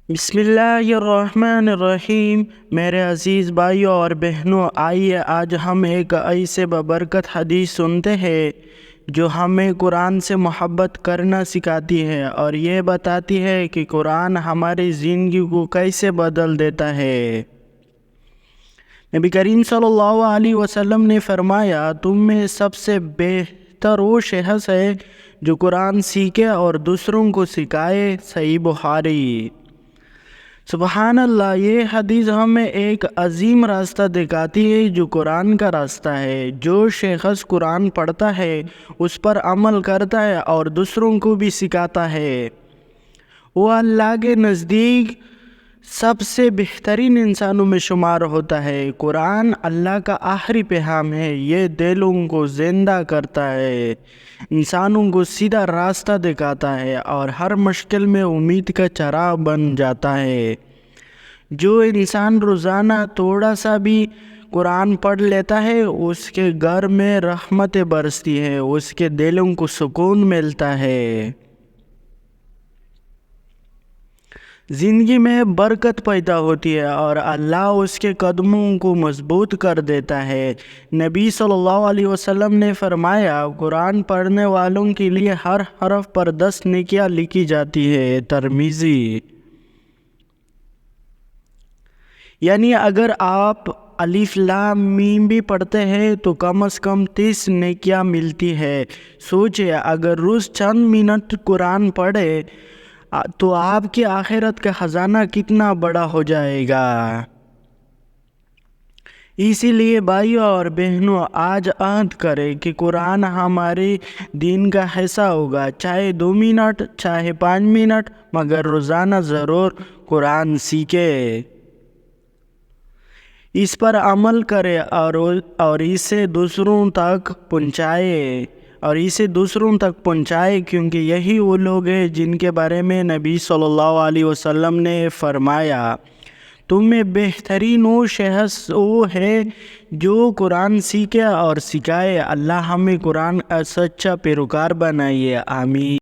بسم اللہ الرحمن الرحیم۔ میرے عزیز بھائیوں اور بہنوں، آئیے آج ہم ایک ایسے ببرکت حدیث سنتے ہیں جو ہمیں قرآن سے محبت کرنا سکھاتی ہے اور یہ بتاتی ہے کہ قرآن ہماری زندگی کو کیسے بدل دیتا ہے۔ نبی کریم صلی اللہ علیہ وسلم نے فرمایا، تم میں سب سے بہتر وہ شخص ہے جو قرآن سیکھے اور دوسروں کو سکھائے۔ صحیح بخاری۔ سبحان اللہ، یہ حدیث ہمیں ایک عظیم راستہ دکھاتی ہے جو قرآن کا راستہ ہے۔ جو شخص قرآن پڑھتا ہے، اس پر عمل کرتا ہے اور دوسروں کو بھی سکھاتا ہے، وہ اللہ کے نزدیک سب سے بہترین انسانوں میں شمار ہوتا ہے۔ قرآن اللہ کا آخری پیغام ہے۔ یہ دلوں کو زندہ کرتا ہے، انسانوں کو سیدھا راستہ دکھاتا ہے اور ہر مشکل میں امید کا چراغ بن جاتا ہے۔ جو انسان روزانہ تھوڑا سا بھی قرآن پڑھ لیتا ہے، اس کے گھر میں رحمتیں برستی ہیں، اس کے دلوں کو سکون ملتا ہے، زندگی میں برکت پیدا ہوتی ہے اور اللہ اس کے قدموں کو مضبوط کر دیتا ہے۔ نبی صلی اللہ علیہ وسلم نے فرمایا، قرآن پڑھنے والوں کے لیے ہر حرف پر 10 نیکیاں لکھی جاتی ہے۔ ترمذی۔ یعنی اگر آپ الف لام میم بھی پڑھتے ہیں تو کم از کم 30 نیکیاں ملتی ہے۔ سوچیں، اگر روز چند منٹ قرآن پڑھے تو آپ کی آخرت کا خزانہ کتنا بڑا ہو جائے گا۔ اسی لیے بھائیوں اور بہنوں، آج عہد کریں کہ قرآن ہمارے دین کا حصہ ہوگا، چاہے 2 منٹ چاہے 5 منٹ، مگر روزانہ ضرور قرآن سیکھیں، اس پر عمل کرے اور اسے دوسروں تک پہنچائے، کیونکہ یہی وہ لوگ ہیں جن کے بارے میں نبی صلی اللہ علیہ وسلم نے فرمایا، تم میں بہترین وہ شخص وہ ہے جو قرآن سیکھے اور سکھائے۔ اللہ ہمیں قرآن کا سچا پیروکار بنائے۔ آمین۔